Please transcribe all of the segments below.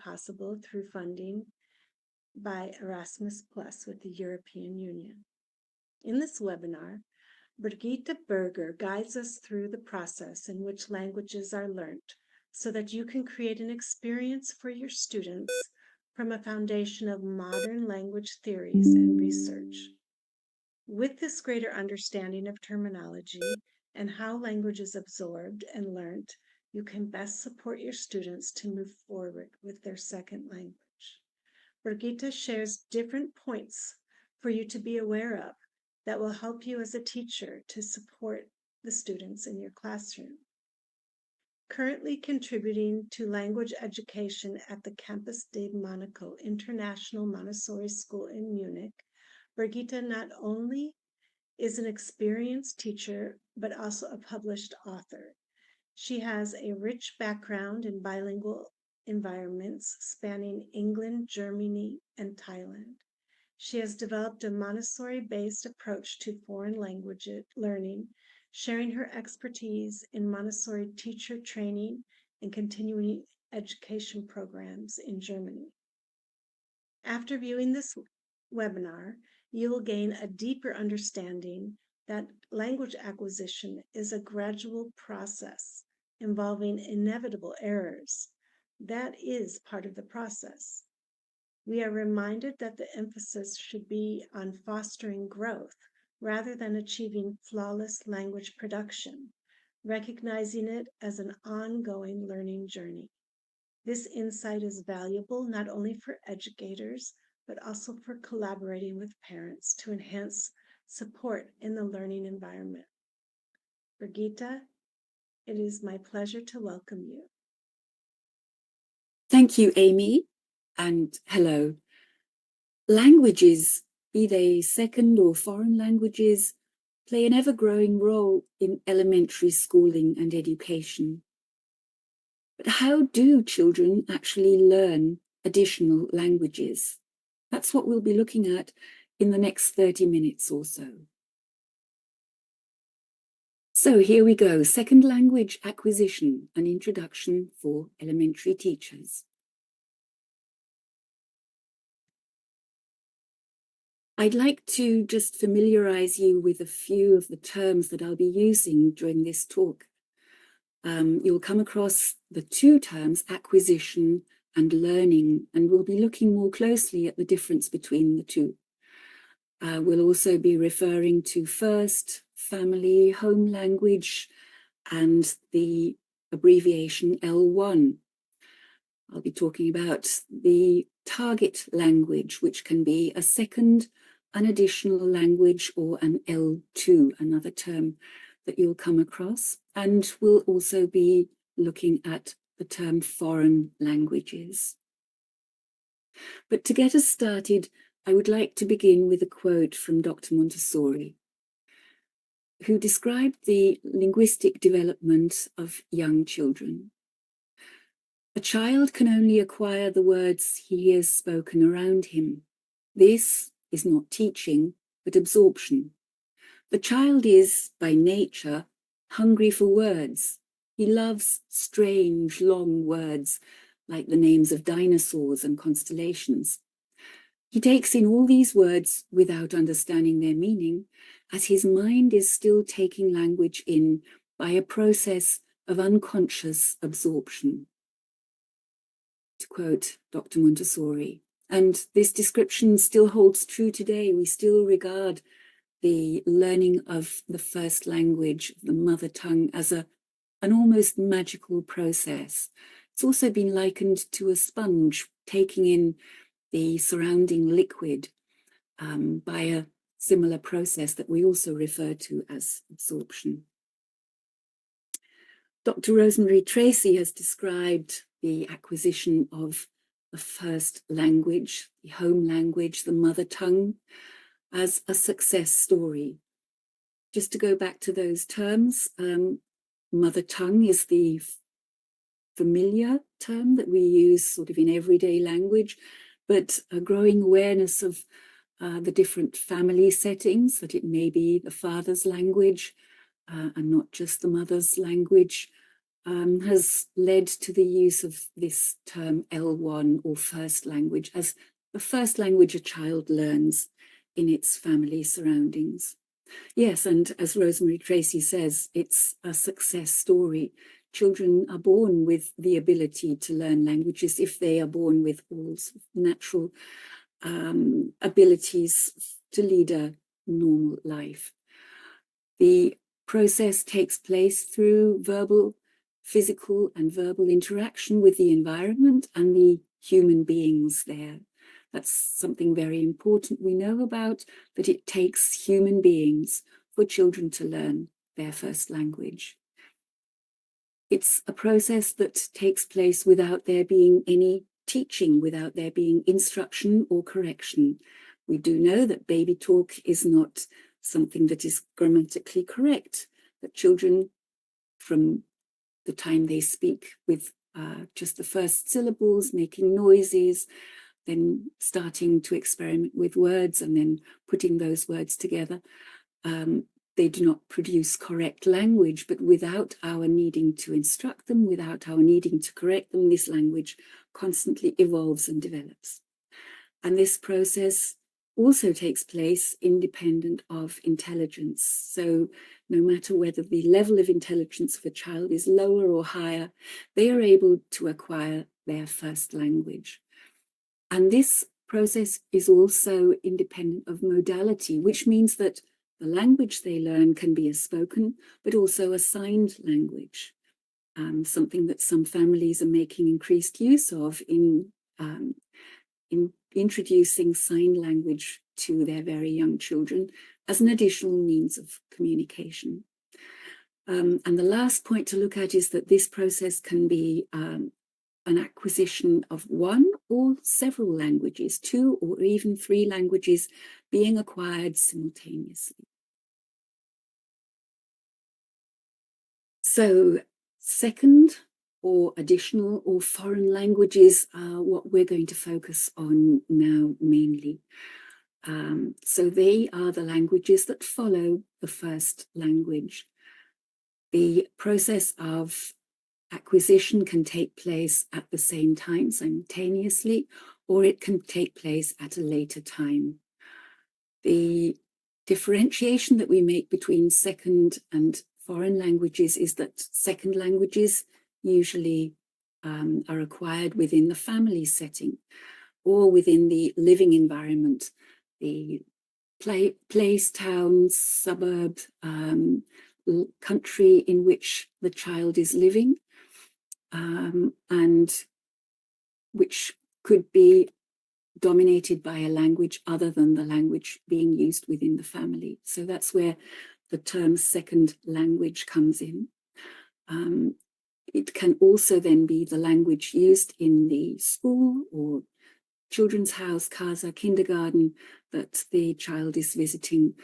possible through funding by Erasmus Plus with the European Union. In this webinar, Brigitte Berger guides us through the process in which languages are learned so that you can create an experience for your students from a foundation of modern language theories and research. With this greater understanding of terminology and how language is absorbed and learned, you can best support your students to move forward with their second language. Brigitte shares different points for you to be aware of that will help you as a teacher to support the students in your classroom. Currently contributing to language education at the Campus de Monaco International Montessori School in Munich, Brigitte not only is an experienced teacher, but also a published author. She has a rich background in bilingual environments spanning England, Germany, and Thailand. She has developed a Montessori-based approach to foreign language learning, sharing her expertise in Montessori teacher training and continuing education programs in Germany. After viewing this webinar, you will gain a deeper understanding that language acquisition is a gradual process involving inevitable errors. That is part of the process. We are reminded that the emphasis should be on fostering growth rather than achieving flawless language production, recognizing it as an ongoing learning journey. This insight is valuable not only for educators, but also for collaborating with parents to enhance support in the learning environment. Brigitte, it is my pleasure to welcome you. Thank you, Amy, and hello. Languages, be they second or foreign languages, play an ever-growing role in elementary schooling and education. But how do children actually learn additional languages? That's what we'll be looking at in the next 30 minutes or so. So here we go, second language acquisition, an introduction for elementary teachers. I'd like to just familiarize you with a few of the terms that I'll be using during this talk. You'll come across the two terms, acquisition and learning, and we'll be looking more closely at the difference between the two. We'll also be referring to first, family, home language, and the abbreviation L1. I'll be talking about the target language, which can be a second, an additional language, or an L2, another term that you'll come across. And we'll also be looking at the term foreign languages. But to get us started, I would like to begin with a quote from Dr. Montessori, who described the linguistic development of young children. A child can only acquire the words he hears spoken around him. This is not teaching, but absorption. The child is, by nature, hungry for words. He loves strange, long words, like the names of dinosaurs and constellations. He takes in all these words without understanding their meaning, as his mind is still taking language in by a process of unconscious absorption. To quote Dr. Montessori. And this description still holds true today. We still regard the learning of the first language, the mother tongue, as an almost magical process. It's also been likened to a sponge taking in the surrounding liquid by a similar process that we also refer to as absorption. Dr. Rosemary Tracy has described the acquisition of the first language, the home language, the mother tongue, as a success story. Just to go back to those terms, mother tongue is the familiar term that we use sort of in everyday language, but a growing awareness of the different family settings, that it may be the father's language and not just the mother's language, has led to the use of this term L1 or first language as the first language a child learns in its family surroundings. Yes, and as Rosemary Tracy says, it's a success story. Children are born with the ability to learn languages if they are born with all natural abilities to lead a normal life. The process takes place through verbal, physical, and verbal interaction with the environment and the human beings there. That's something very important we know about, that it takes human beings for children to learn their first language. It's a process that takes place without there being any teaching, without there being instruction or correction. We do know that baby talk is not something that is grammatically correct, that children, from the time they speak with just the first syllables, making noises, then starting to experiment with words and then putting those words together, they do not produce correct language, but without our needing to instruct them, without our needing to correct them, this language constantly evolves and develops. And this process also takes place independent of intelligence. So no matter whether the level of intelligence of a child is lower or higher, they are able to acquire their first language. And this process is also independent of modality, which means that the language they learn can be a spoken, but also a signed language, something that some families are making increased use of in introducing sign language to their very young children as an additional means of communication. And the last point to look at is that this process can be an acquisition of one or several languages, 2 or even 3 languages being acquired simultaneously. So second or additional or foreign languages are what we're going to focus on now mainly. So they are the languages that follow the first language. The process of acquisition can take place at the same time, simultaneously, or it can take place at a later time. The differentiation that we make between second and foreign languages is that second languages usually are acquired within the family setting or within the living environment, the place, towns, suburb, country in which the child is living, and which could be dominated by a language other than the language being used within the family. So that's where the term second language comes in. It can also then be the language used in the school or children's house, casa, kindergarten that the child is visiting.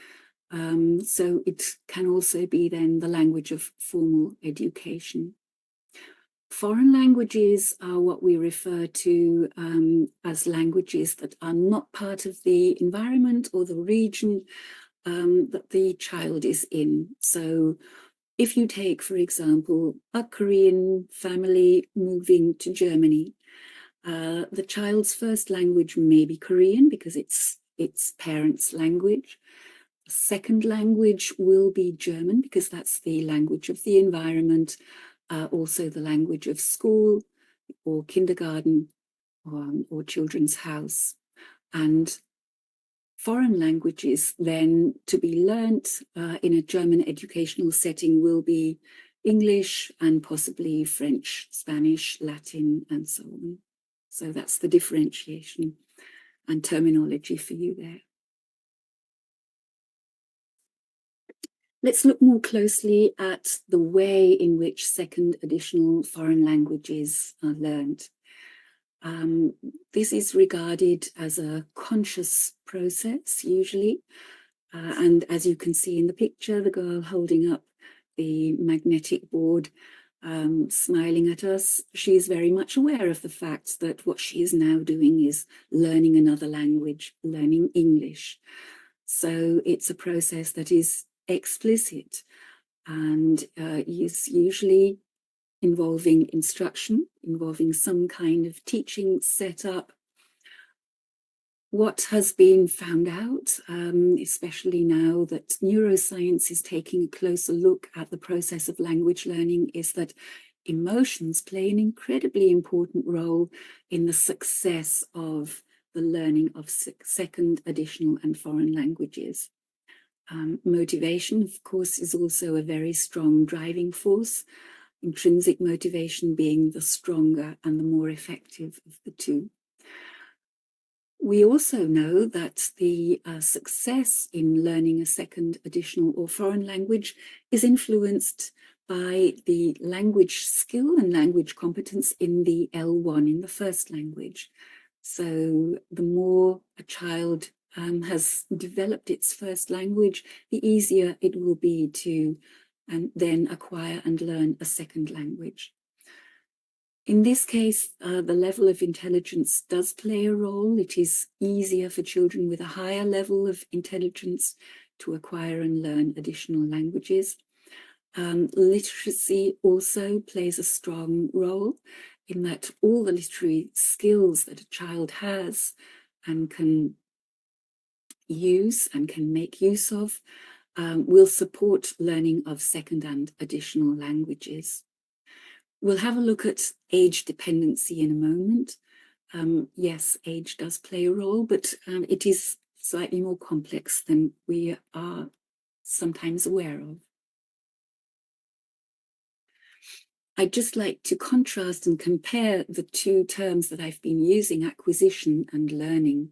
So it can also be then the language of formal education. Foreign languages are what we refer to as languages that are not part of the environment or the region that the child is in. So if you take, for example, a Korean family moving to Germany, the child's first language may be Korean because it's its parents' language. The second language will be German because that's the language of the environment, also the language of school or kindergarten or children's house. And foreign languages then to be learnt in a German educational setting will be English and possibly French, Spanish, Latin, and so on. So that's the differentiation and terminology for you there. Let's look more closely at the way in which second additional foreign languages are learned. This is regarded as a conscious process, usually. And as you can see in the picture, the girl holding up the magnetic board, smiling at us, she is very much aware of the fact that what she is now doing is learning another language, learning English. So it's a process that is explicit and is usually involving instruction, involving some kind of teaching setup. What has been found out, especially now that neuroscience is taking a closer look at the process of language learning, is that emotions play an incredibly important role in the success of the learning of second, additional, and foreign languages. Motivation, of course, is also a very strong driving force, intrinsic motivation being the stronger and the more effective of the two. We also know that the success in learning a second, additional, or foreign language is influenced by the language skill and language competence in the L1, in the first language. So the more a child has developed its first language, the easier it will be to then acquire and learn a second language. In this case, the level of intelligence does play a role. It is easier for children with a higher level of intelligence to acquire and learn additional languages. Literacy also plays a strong role in that all the literary skills that a child has and can use and can make use of will support learning of second and additional languages. We'll have a look at age dependency in a moment. Yes, age does play a role, but it is slightly more complex than we are sometimes aware of. I'd just like to contrast and compare the two terms that I've been using, acquisition and learning.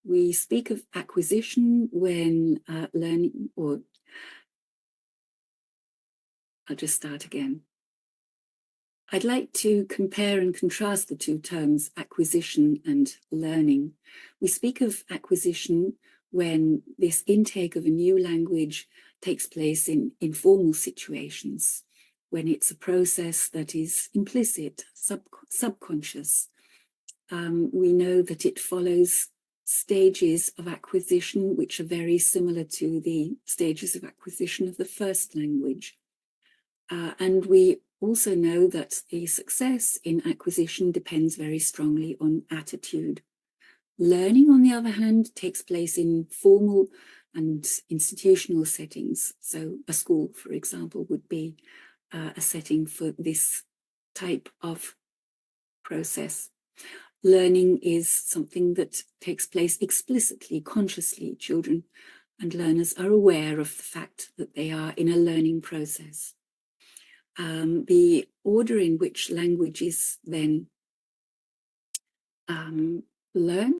We speak of acquisition when learning, or I'll just start again. I'd like to compare and contrast the two terms, acquisition and learning. We speak of acquisition when this intake of a new language takes place in informal situations, when it's a process that is implicit, subconscious. We know that it follows stages of acquisition which are very similar to the stages of acquisition of the first language. And we also know that the success in acquisition depends very strongly on attitude. Learning, on the other hand, takes place in formal and institutional settings. So a school, for example, would be a setting for this type of process. Learning is something that takes place explicitly, consciously. Children and learners are aware of the fact that they are in a learning process. The order in which language is then learned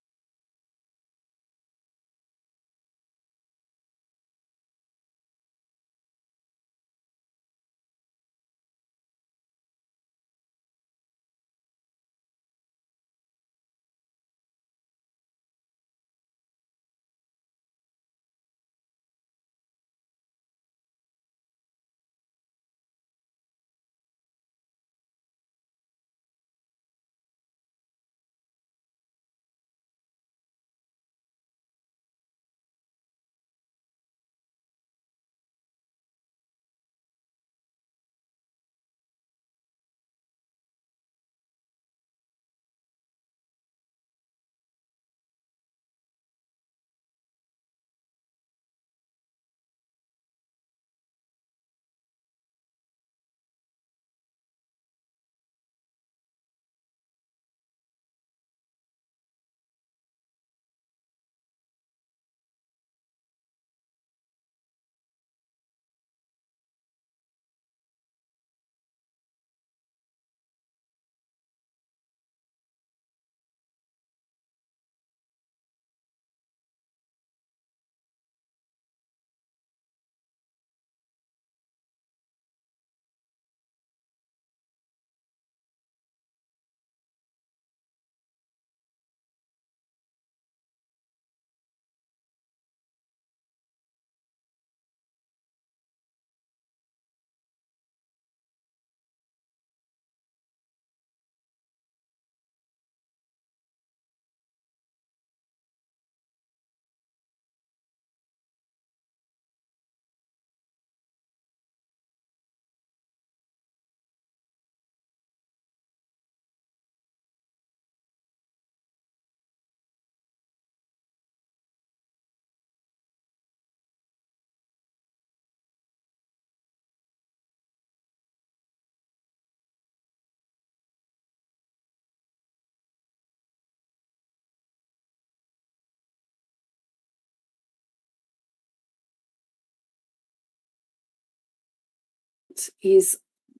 development is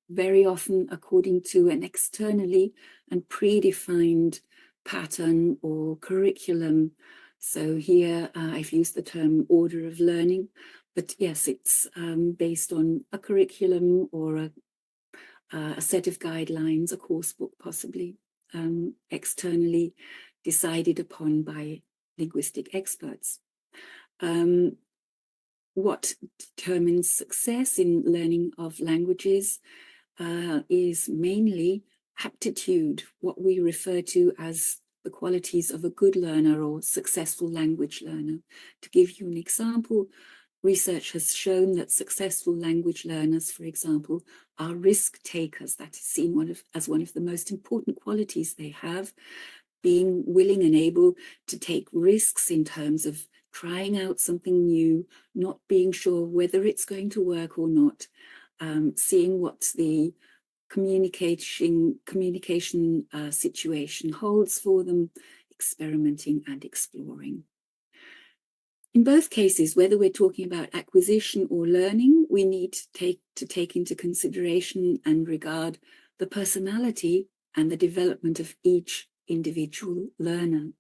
very often according to an externally and predefined pattern or curriculum. So here I've used the term order of learning, but yes, it's based on a curriculum or a set of guidelines, a course book possibly, externally decided upon by linguistic experts. What determines success in learning of languages is mainly aptitude, what we refer to as the qualities of a good learner or successful language learner. To give you an example, research has shown that successful language learners, for example, are risk takers. That is seen as one of the most important qualities they have, being willing and able to take risks in terms of trying out something new, not being sure whether it's going to work or not, seeing what the communication situation holds for them, experimenting and exploring. In both cases, whether we're talking about acquisition or learning, we need to take into consideration and regard the personality and the development of each individual learner.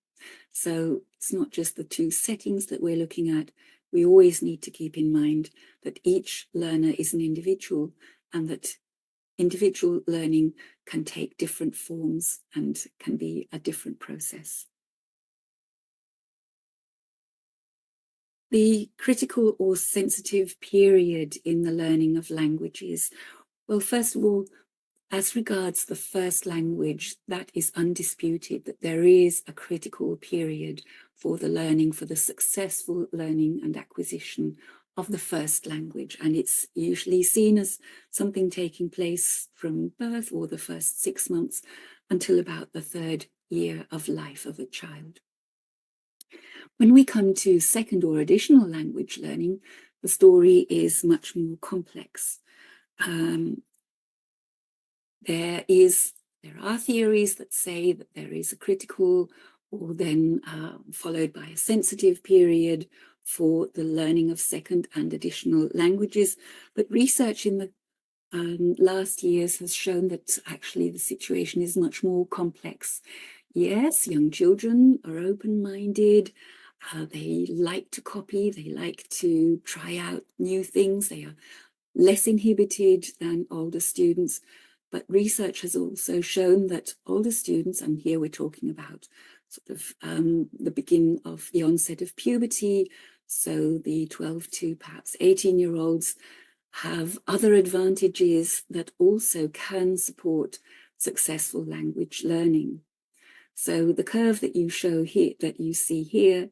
So it's not just the two settings that we're looking at. We always need to keep in mind that each learner is an individual and that individual learning can take different forms and can be a different process. The critical or sensitive period in the learning of languages. Well, first of all, as regards the first language, that is undisputed, that there is a critical period for the learning, for the successful learning and acquisition of the first language. And it's usually seen as something taking place from birth or the first 6 months until about the 3rd year of life of a child. When we come to second or additional language learning, the story is much more complex. There are theories that say that there is a critical or then followed by a sensitive period for the learning of second and additional languages. But research in the last years has shown that actually the situation is much more complex. Yes, young children are open-minded. They like to copy. They like to try out new things. They are less inhibited than older students. But research has also shown that older students, and here we're talking about sort of the beginning of the onset of puberty, so the 12 to perhaps 18-year-olds, have other advantages that also can support successful language learning. So the curve that you see here,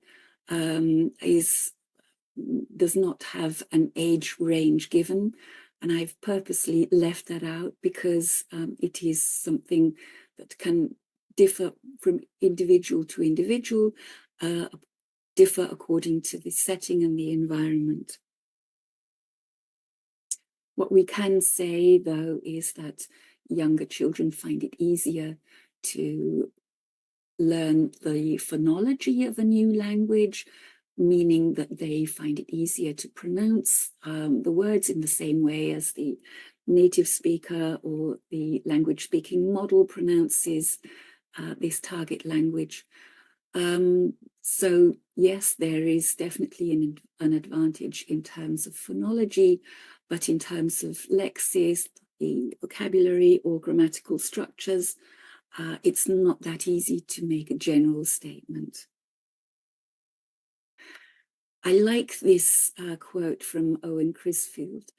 does not have an age range given, and I've purposely left that out because it is something that can differ from individual to individual, differ according to the setting and the environment. What we can say, though, is that younger children find it easier to learn the phonology of a new language, meaning that they find it easier to pronounce the words in the same way as the native speaker or the language speaking model pronounces this target language. So yes, there is definitely an advantage in terms of phonology, but in terms of lexis, the vocabulary or grammatical structures, it's not that easy to make a general statement. I like this quote from Owen Crisfield,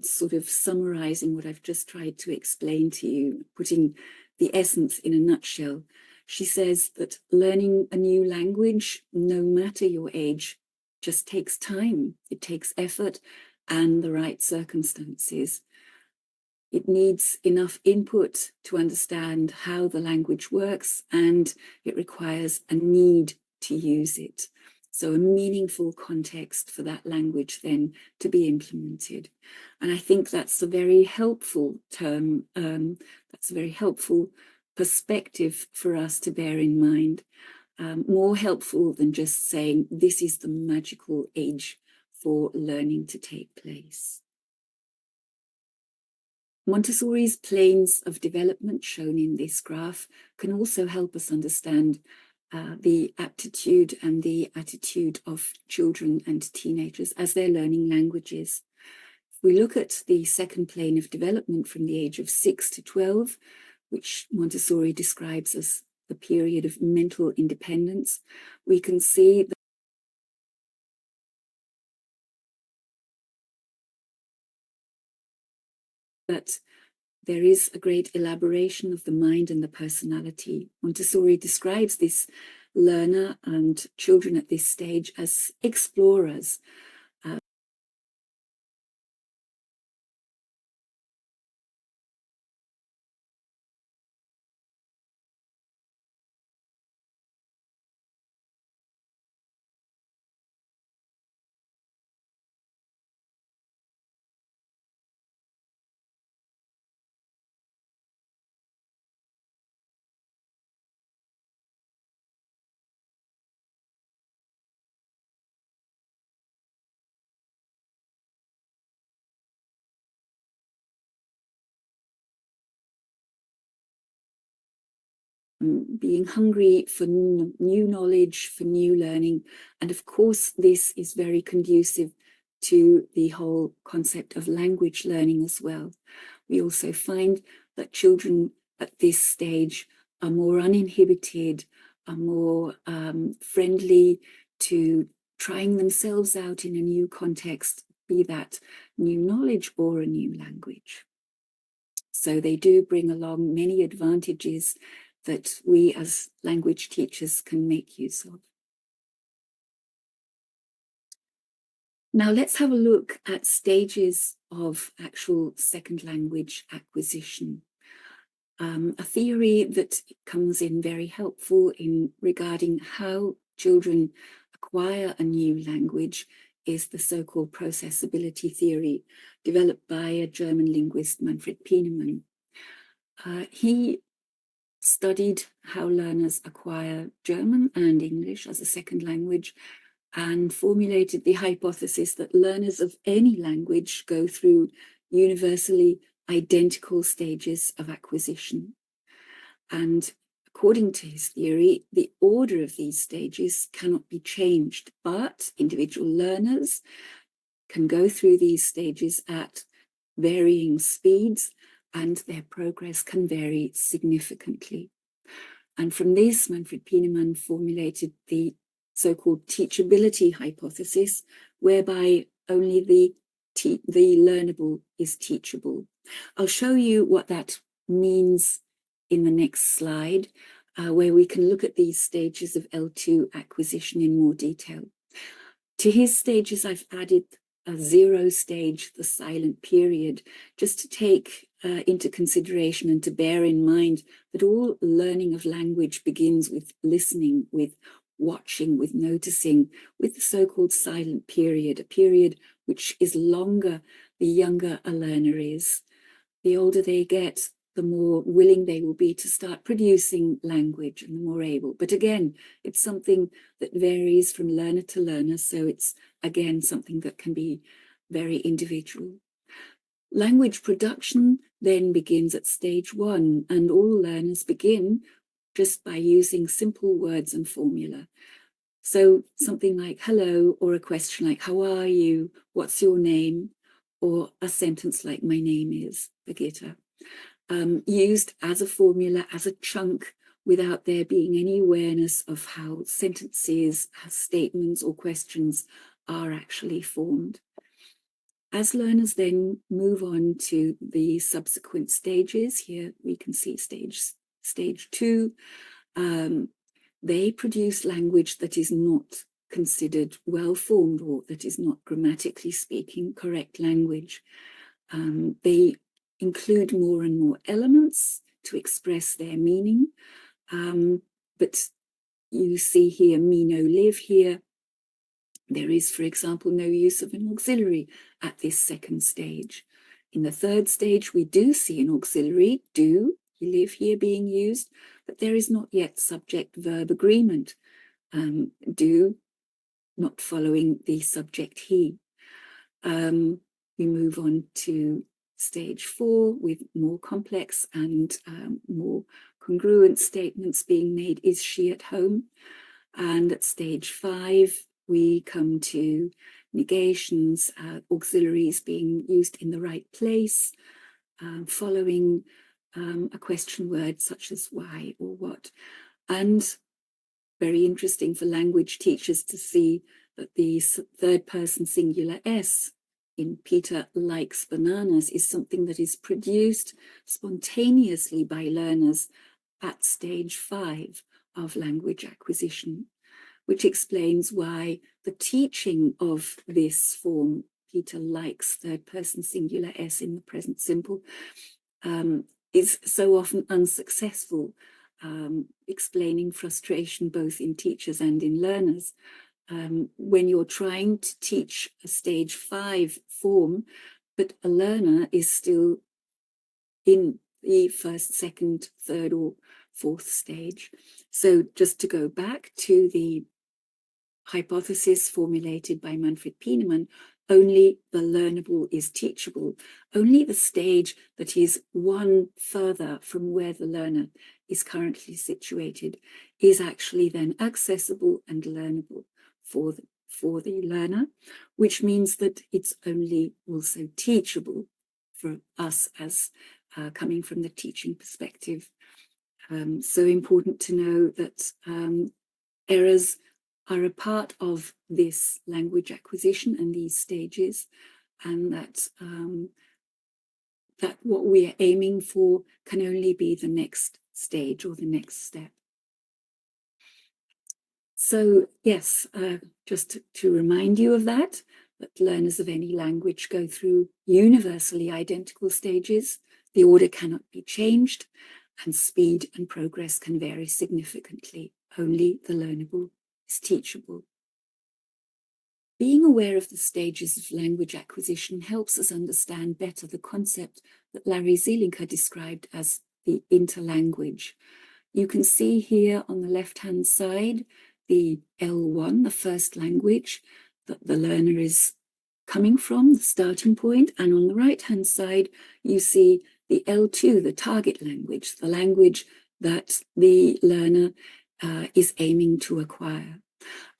sort of summarizing what I've just tried to explain to you, putting the essence in a nutshell. She says that learning a new language, no matter your age, just takes time. It takes effort and the right circumstances. It needs enough input to understand how the language works, and it requires a need to use it. So a meaningful context for that language then to be implemented. And I think that's a very helpful term. That's a very helpful perspective for us to bear in mind. More helpful than just saying this is the magical age for learning to take place. Montessori's planes of development shown in this graph can also help us understand the aptitude and the attitude of children and teenagers as they're learning languages. If we look at the second plane of development from the age of 6 to 12, which Montessori describes as the period of mental independence, we can see that there is a great elaboration of the mind and the personality. Montessori describes this learner and children at this stage as explorers. Being hungry for new knowledge, for new learning. And of course, this is very conducive to the whole concept of language learning as well. We also find that children at this stage are more uninhibited, are more friendly to trying themselves out in a new context, be that new knowledge or a new language. So they do bring along many advantages that we as language teachers can make use of. Now let's have a look at stages of actual second language acquisition. A theory that comes in very helpful in regarding how children acquire a new language is the so-called processability theory, developed by a German linguist, Manfred Pienemann. He studied how learners acquire German and English as a second language and formulated the hypothesis that learners of any language go through universally identical stages of acquisition. And according to his theory, the order of these stages cannot be changed, but individual learners can go through these stages at varying speeds, and their progress can vary significantly. And from this, Manfred Pienemann formulated the so-called teachability hypothesis, whereby only the learnable is teachable. I'll show you what that means in the next slide, where we can look at these stages of L2 acquisition in more detail. To his stages, I've added a 0 stage, the silent period, just to take into consideration and to bear in mind that all learning of language begins with listening, with watching, with noticing, with the so-called silent period, a period which is longer the younger a learner is. The older they get, the more willing they will be to start producing language and the more able. But again, it's something that varies from learner to learner. So it's, again, something that can be very individual. Language production then begins at stage 1, and all learners begin just by using simple words and formula. So something like hello, or a question like how are you, what's your name, or a sentence like my name is Birgitta. Used as a formula, as a chunk, without there being any awareness of how sentences, statements or questions are actually formed. As learners then move on to the subsequent stages, here we can see stage 2, they produce language that is not considered well-formed or that is not grammatically speaking correct language. They include more and more elements to express their meaning. But you see here, me no live here. There is, for example, no use of an auxiliary at this second stage. In the third stage, we do see an auxiliary, do, you live here, being used, but there is not yet subject-verb agreement. Do, not following the subject he. We move on to stage 4, with more complex and more congruent statements being made, is she at home? And at stage 5, we come to negations, auxiliaries being used in the right place, following a question word such as why or what. And very interesting for language teachers to see that the third person singular S in Peter likes bananas is something that is produced spontaneously by learners at stage 5 of language acquisition, which explains why the teaching of this form, Peter likes third person singular S in the present simple, is so often unsuccessful, explaining frustration both in teachers and in learners. When you're trying to teach a stage 5 form, but a learner is still in the first, second, third, or fourth stage. So just to go back to the hypothesis formulated by Manfred Pienemann, only the learnable is teachable. Only the stage that is one further from where the learner is currently situated is actually then accessible and learnable for the learner, which means that it's only also teachable for us as coming from the teaching perspective. So important to know that errors are a part of this language acquisition and these stages, and that that what we are aiming for can only be the next stage or the next step. So yes, just to remind you of that learners of any language go through universally identical stages. The order cannot be changed, and speed and progress can vary significantly. Only the learnable is teachable. Being aware of the stages of language acquisition helps us understand better the concept that Larry Zielinker described as the interlanguage. You can see here on the left-hand side the L1, the first language that the learner is coming from, the starting point, and on the right-hand side you see the L2, the target language, the language that the learner is aiming to acquire.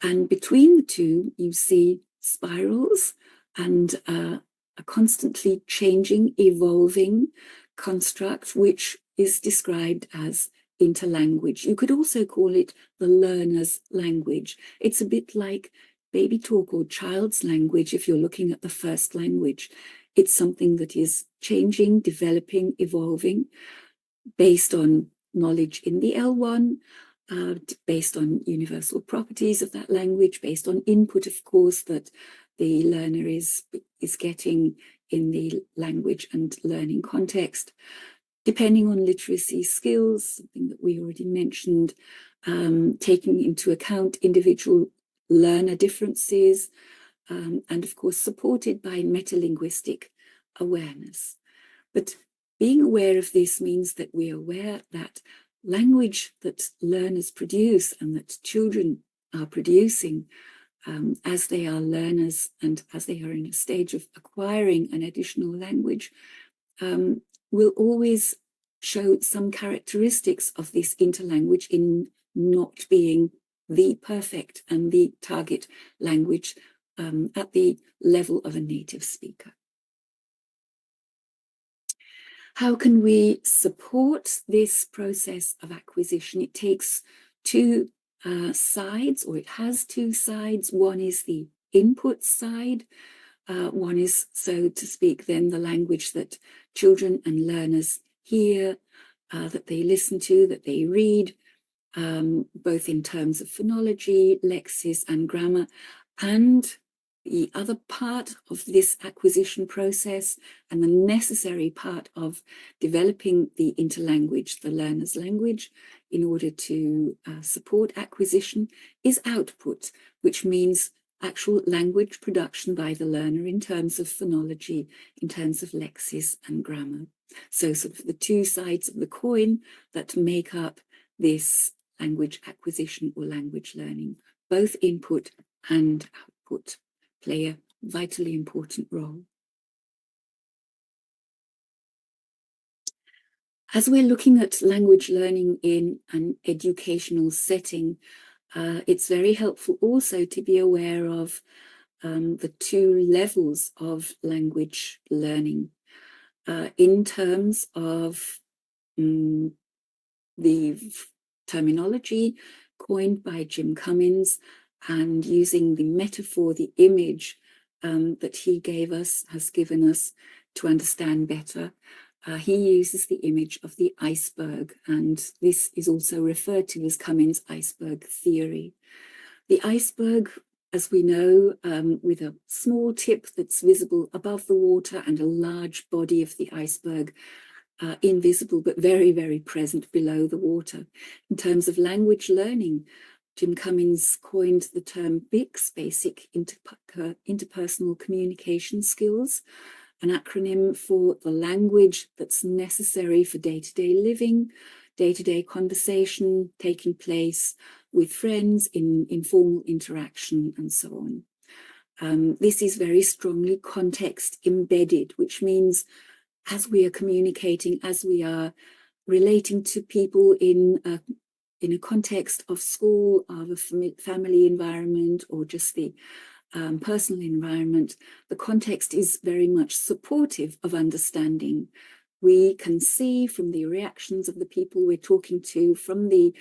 And between the two, you see spirals and a constantly changing, evolving construct, which is described as interlanguage. You could also call it the learner's language. It's a bit like baby talk or child's language if you're looking at the first language. It's something that is changing, developing, evolving based on knowledge in the L1, based on universal properties of that language, based on input, of course, that the learner is getting in the language and learning context, depending on literacy skills, something that we already mentioned, taking into account individual learner differences, and of course supported by metalinguistic awareness. But being aware of this means that we are aware that language that learners produce and that children are producing as they are learners and as they are in a stage of acquiring an additional language will always show some characteristics of this interlanguage in not being the perfect and the target language at the level of a native speaker. How can we support this process of acquisition? It takes two sides, or it has two sides. One is the input side. One is, so to speak, then the language that children and learners hear, that they listen to, that they read, both in terms of phonology, lexis, and grammar. And the other part of this acquisition process and the necessary part of developing the interlanguage, the learner's language, in order to support acquisition is output, which means actual language production by the learner in terms of phonology, in terms of lexis and grammar. So sort of the two sides of the coin that make up this language acquisition or language learning, both input and output play a vitally important role. As we're looking at language learning in an educational setting, it's very helpful also to be aware of the two levels of language learning in terms of the terminology coined by Jim Cummins, and using the metaphor, the image that he gave us, has given us to understand better. He uses the image of the iceberg, and this is also referred to as Cummins' iceberg theory. The iceberg, as we know, with a small tip that's visible above the water and a large body of the iceberg invisible but very, very present below the water. In terms of language learning, Jim Cummins coined the term BICS, basic interpersonal communication skills, an acronym for the language that's necessary for day-to-day living, day-to-day conversation taking place with friends, in informal interaction, and so on. This is very strongly context embedded, which means as we are communicating, as we are relating to people in a context of school, of a family environment, or just the personal environment, the context is very much supportive of understanding. We can see from the reactions of the people we're talking to, from the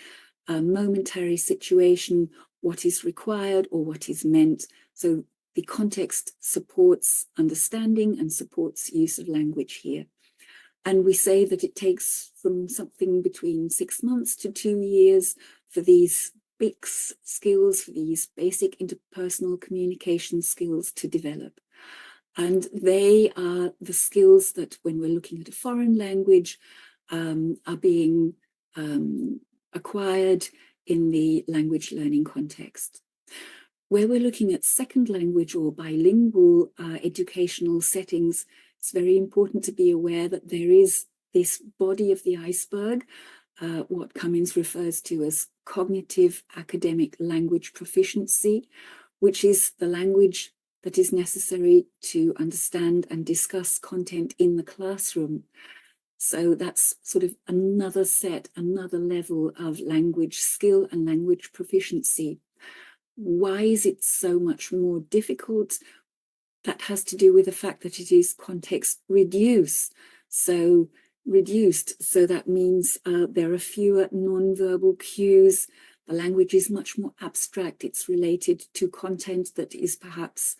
momentary situation, what is required or what is meant. So the context supports understanding and supports use of language here. And we say that it takes from something between 6 months to 2 years for these BICS skills, for these basic interpersonal communication skills to develop. And they are the skills that, when we're looking at a foreign language, are being acquired in the language learning context. Where we're looking at second language or bilingual educational settings, it's very important to be aware that there is this body of the iceberg, what Cummins refers to as cognitive academic language proficiency, which is the language that is necessary to understand and discuss content in the classroom. So that's sort of another level of language skill and language proficiency. Why is it so much more difficult? That has to do with the fact that it is context reduced. So that means there are fewer non-verbal cues. The language is much more abstract. It's related to content that is perhaps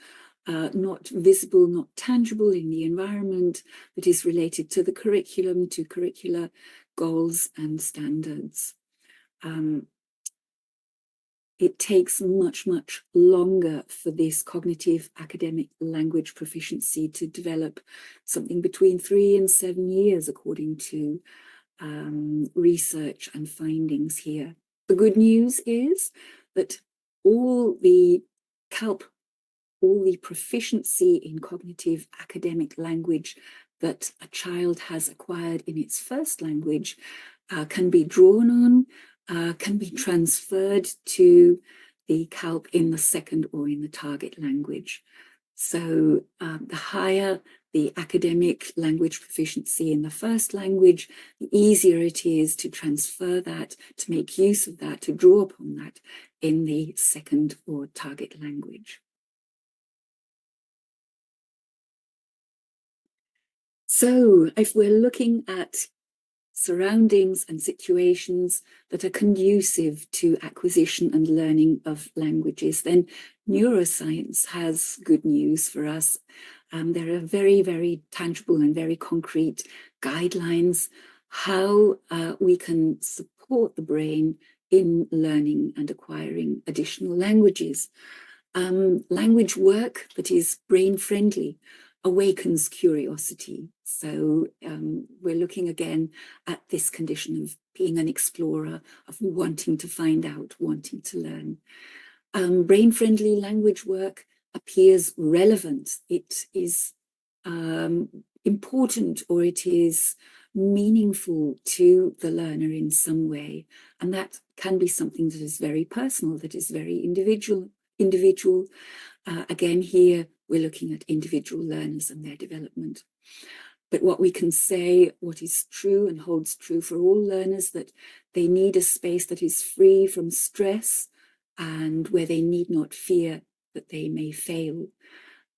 not visible, not tangible in the environment, that is related to the curriculum, to curricular goals and standards. It takes much, much longer for this cognitive academic language proficiency to develop, something between 3 and 7 years, according to research and findings here. The good news is that all the proficiency in cognitive academic language that a child has acquired in its first language can be drawn on, can be transferred to the CALP in the second or in the target language. So the higher the academic language proficiency in the first language, the easier it is to transfer that, to make use of that, to draw upon that in the second or target language. So if we're looking at surroundings and situations that are conducive to acquisition and learning of languages, then neuroscience has good news for us. There are very, very tangible and very concrete guidelines how we can support the brain in learning and acquiring additional languages. Language work that is brain-friendly awakens curiosity. So we're looking again at this condition of being an explorer, of wanting to find out, wanting to learn. Brain-friendly language work appears relevant. It is important, or it is meaningful to the learner in some way. And that can be something that is very personal, that is very individual. Again, here we're looking at individual learners and their development. But what we can say, what is true and holds true for all learners, that they need a space that is free from stress and where they need not fear that they may fail.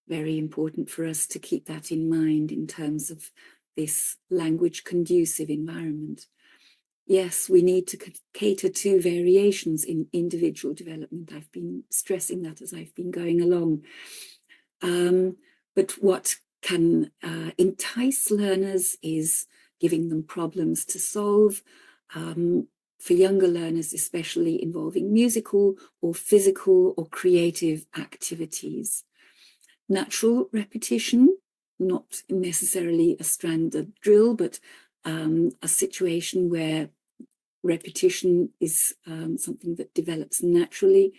Very important for us to keep that in mind in terms of this language conducive environment. Yes, we need to cater to variations in individual development. I've been stressing that as I've been going along. But what can entice learners is giving them problems to solve, for younger learners especially, involving musical or physical or creative activities. Natural repetition, not necessarily a standard drill, but a situation where repetition is something that develops naturally.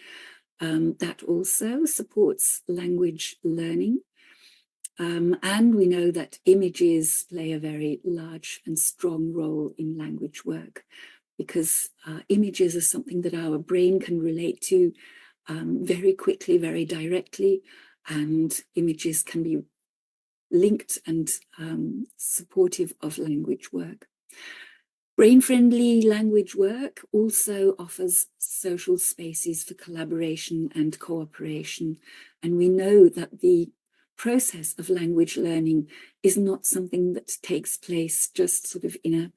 That also supports language learning. And we know that images play a very large and strong role in language work, because images are something that our brain can relate to very quickly, very directly, and images can be linked and supportive of language work. Brain-friendly language work also offers social spaces for collaboration and cooperation. And we know that the process of language learning is not something that takes place just sort of in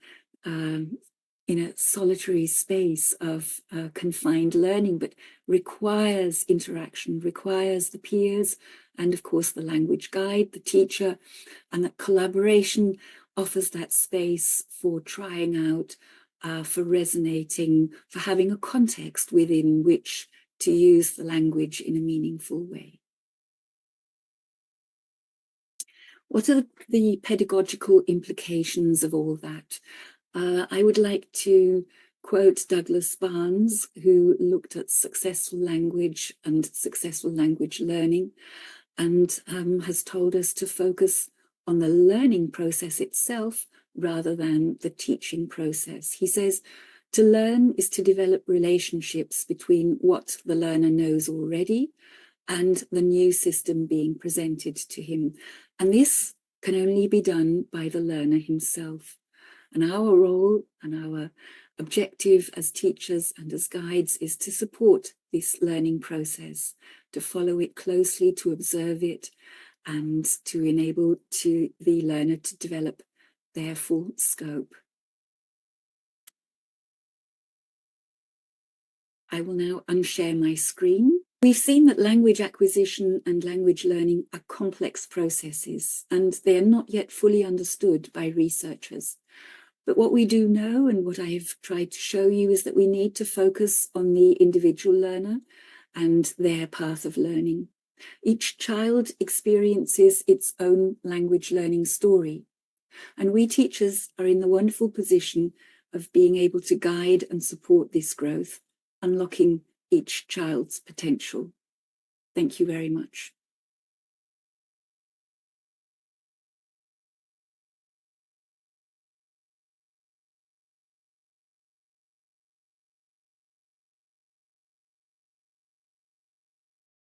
a solitary space of confined learning, but requires interaction, requires the peers, and of course the language guide, the teacher, and that collaboration offers that space for trying out, for resonating, for having a context within which to use the language in a meaningful way. What are the pedagogical implications of all that? I would like to quote Douglas Barnes, who looked at successful language and successful language learning, and has told us to focus on the learning process itself rather than the teaching process. He says, to learn is to develop relationships between what the learner knows already and the new system being presented to him. And this can only be done by the learner himself. And our role and our objective as teachers and as guides is to support this learning process, to follow it closely, to observe it, and to enable the learner to develop their full scope. I will now unshare my screen. We've seen that language acquisition and language learning are complex processes, and they are not yet fully understood by researchers. But what we do know, and what I've tried to show you, is that we need to focus on the individual learner and their path of learning. Each child experiences its own language learning story, and we teachers are in the wonderful position of being able to guide and support this growth, unlocking each child's potential. Thank you very much.